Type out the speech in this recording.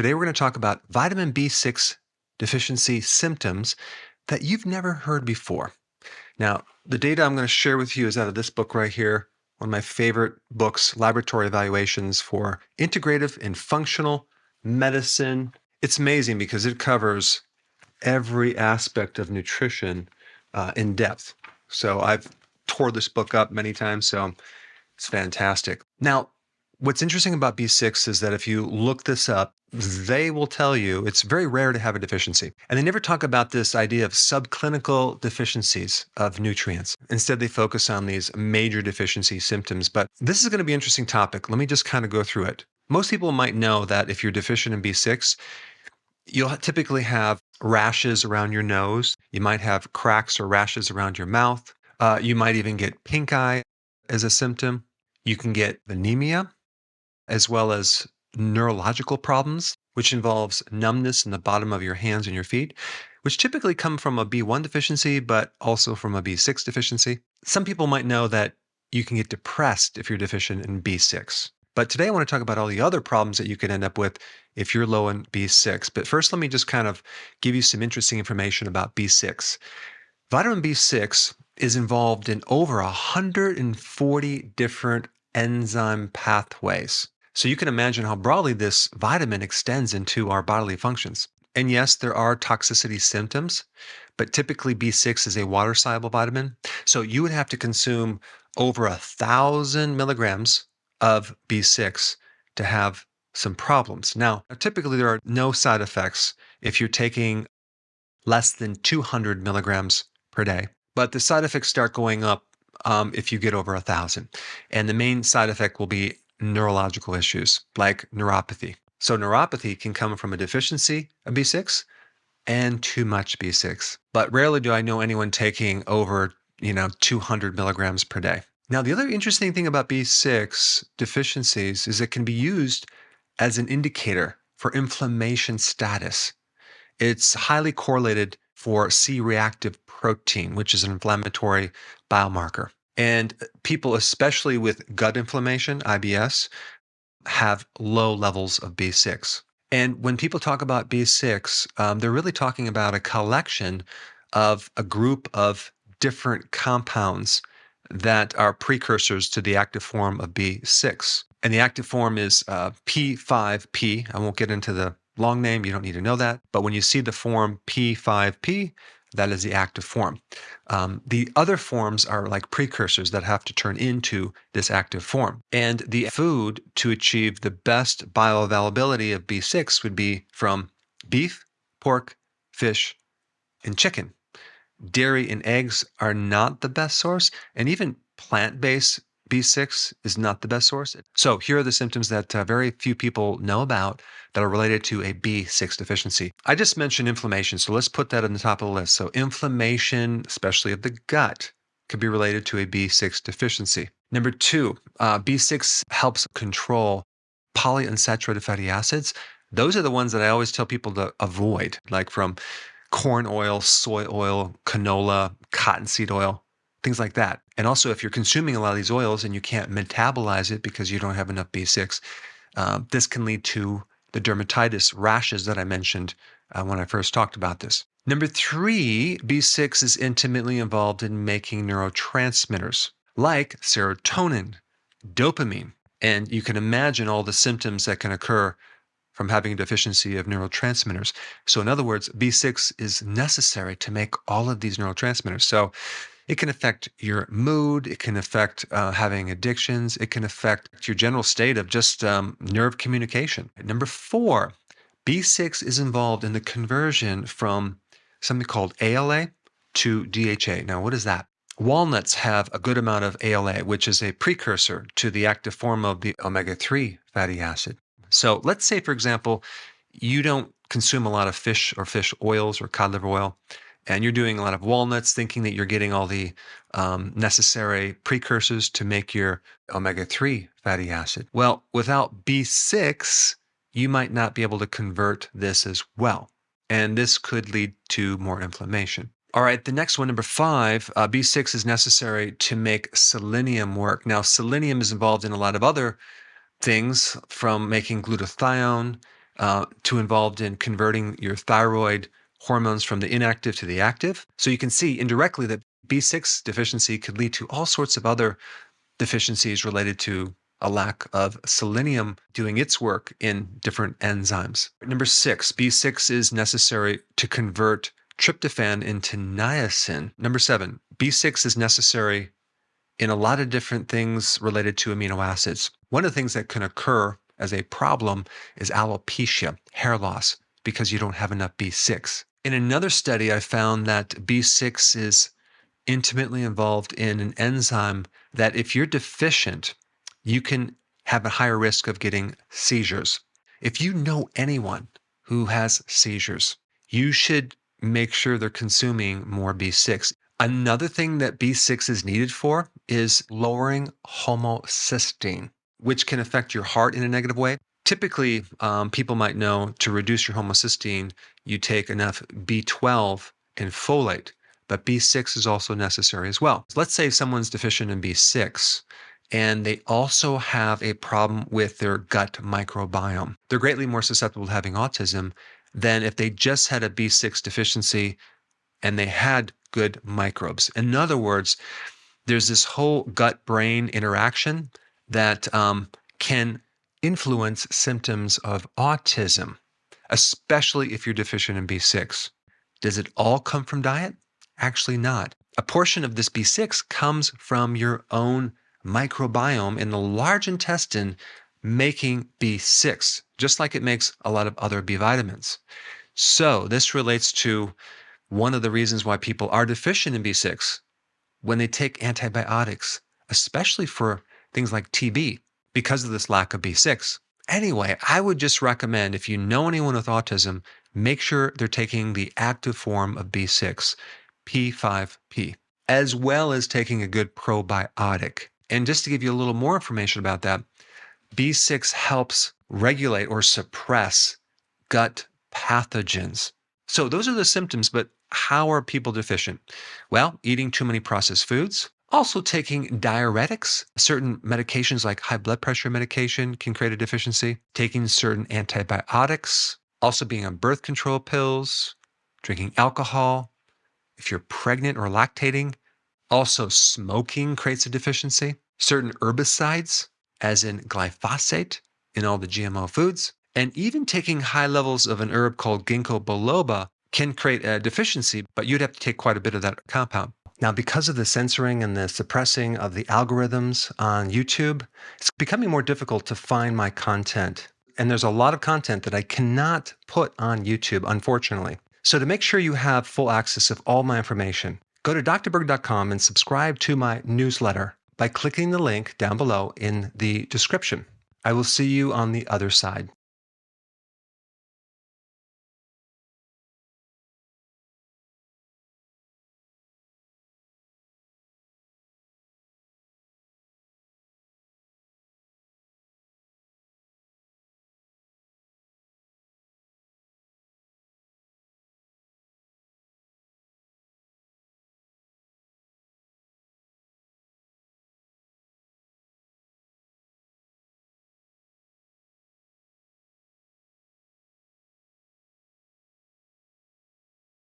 Today we're going to talk about vitamin B6 deficiency symptoms that you've never heard before. Now, the data I'm going to share with you is out of this book right here, one of my favorite books, Laboratory Evaluations for Integrative and Functional Medicine. It's amazing because it covers every aspect of nutrition in depth. So I've tore this book up many times, so it's fantastic. Now, what's interesting about B6 is that if you look this up, they will tell you it's very rare to have a deficiency. And they never talk about this idea of subclinical deficiencies of nutrients. Instead, they focus on these major deficiency symptoms. But this is going to be an interesting topic. Let me just kind of go through it. Most people might know that if you're deficient in B6, you'll typically have rashes around your nose. You might have cracks or rashes around your mouth. You might even get pink eye as a symptom. You can get anemia, as well as neurological problems, which involves numbness in the bottom of your hands and your feet, which typically come from a B1 deficiency, but also from a B6 deficiency. Some people might know that you can get depressed if you're deficient in B6. But today I want to talk about all the other problems that you could end up with if you're low in B6. But first, let me just kind of give you some interesting information about B6. Vitamin B6 is involved in over 140 different enzyme pathways. So you can imagine how broadly this vitamin extends into our bodily functions. And yes, there are toxicity symptoms, but typically B6 is a water-soluble vitamin. So you would have to consume over 1,000 milligrams of B6 to have some problems. Now, typically there are no side effects if you're taking less than 200 milligrams per day. But the side effects start going up if you get over 1,000. And the main side effect will be neurological issues like neuropathy. So neuropathy can come from a deficiency of B6 and too much B6. But rarely do I know anyone taking over, 200 milligrams per day. Now, the other interesting thing about B6 deficiencies is it can be used as an indicator for inflammation status. It's highly correlated for C-reactive protein, which is an inflammatory biomarker. And people, especially with gut inflammation, IBS, have low levels of B6. And when people talk about B6, they're really talking about a collection of a group of different compounds that are precursors to the active form of B6. And the active form is P5P. I won't get into the long name, you don't need to know that. But when you see the form P5P, that is the active form. The other forms are like precursors that have to turn into this active form. And the food to achieve the best bioavailability of B6 would be from beef, pork, fish, and chicken. Dairy and eggs are not the best source, and even plant-based B6 is not the best source. So here are the symptoms that very few people know about that are related to a B6 deficiency. I just mentioned inflammation, so let's put that on the top of the list. So inflammation, especially of the gut, could be related to a B6 deficiency. Number two, B6 helps control polyunsaturated fatty acids. Those are the ones that I always tell people to avoid, like from corn oil, soy oil, canola, cottonseed oil, things like that. And also, if you're consuming a lot of these oils and you can't metabolize it because you don't have enough B6, this can lead to the dermatitis rashes that I mentioned when I first talked about this. Number three, B6 is intimately involved in making neurotransmitters like serotonin, dopamine, and you can imagine all the symptoms that can occur from having a deficiency of neurotransmitters. So in other words, B6 is necessary to make all of these neurotransmitters. So it can affect your mood, it can affect having addictions, it can affect your general state of just nerve communication. Number four, B6 is involved in the conversion from something called ALA to DHA. Now, what is that? Walnuts have a good amount of ALA, which is a precursor to the active form of the omega-3 fatty acid. So let's say, for example, you don't consume a lot of fish or fish oils or cod liver oil, and you're doing a lot of walnuts thinking that you're getting all the necessary precursors to make your omega-3 fatty acid. Well, without B6, you might not be able to convert this as well, and this could lead to more inflammation. All right, the next one, number five, B6 is necessary to make selenium work. Now, selenium is involved in a lot of other things from making glutathione, to involved in converting your thyroid hormones from the inactive to the active. So you can see indirectly that B6 deficiency could lead to all sorts of other deficiencies related to a lack of selenium doing its work in different enzymes. Number 6, B6 is necessary to convert tryptophan into niacin. Number 7, B6 is necessary in a lot of different things related to amino acids. One of the things that can occur as a problem is alopecia, hair loss, because you don't have enough B6. In another study, I found that B6 is intimately involved in an enzyme that if you're deficient, you can have a higher risk of getting seizures. If you know anyone who has seizures, you should make sure they're consuming more B6. Another thing that B6 is needed for is lowering homocysteine, which can affect your heart in a negative way. Typically, people might know to reduce your homocysteine, you take enough B12 and folate, but B6 is also necessary as well. So let's say someone's deficient in B6 and they also have a problem with their gut microbiome. They're greatly more susceptible to having autism than if they just had a B6 deficiency and they had good microbes. In other words, there's this whole gut-brain interaction that can influence symptoms of autism, especially if you're deficient in B6. Does it all come from diet? Actually not. A portion of this B6 comes from your own microbiome in the large intestine making B6, just like it makes a lot of other B vitamins. So this relates to one of the reasons why people are deficient in B6 when they take antibiotics, especially for things like TB, because of this lack of B6. Anyway, I would just recommend if you know anyone with autism, make sure they're taking the active form of B6, P5P, as well as taking a good probiotic. And just to give you a little more information about that, B6 helps regulate or suppress gut pathogens. So those are the symptoms, but how are people deficient? Well, eating too many processed foods, also taking diuretics. Certain medications like high blood pressure medication can create a deficiency, taking certain antibiotics, also being on birth control pills, drinking alcohol. If you're pregnant or lactating, also smoking creates a deficiency. Certain herbicides, as in glyphosate in all the GMO foods, and even taking high levels of an herb called ginkgo biloba can create a deficiency, but you'd have to take quite a bit of that compound. Now, because of the censoring and the suppressing of the algorithms on YouTube, it's becoming more difficult to find my content. And there's a lot of content that I cannot put on YouTube, unfortunately. So to make sure you have full access of all my information, go to drberg.com and subscribe to my newsletter by clicking the link down below in the description. I will see you on the other side.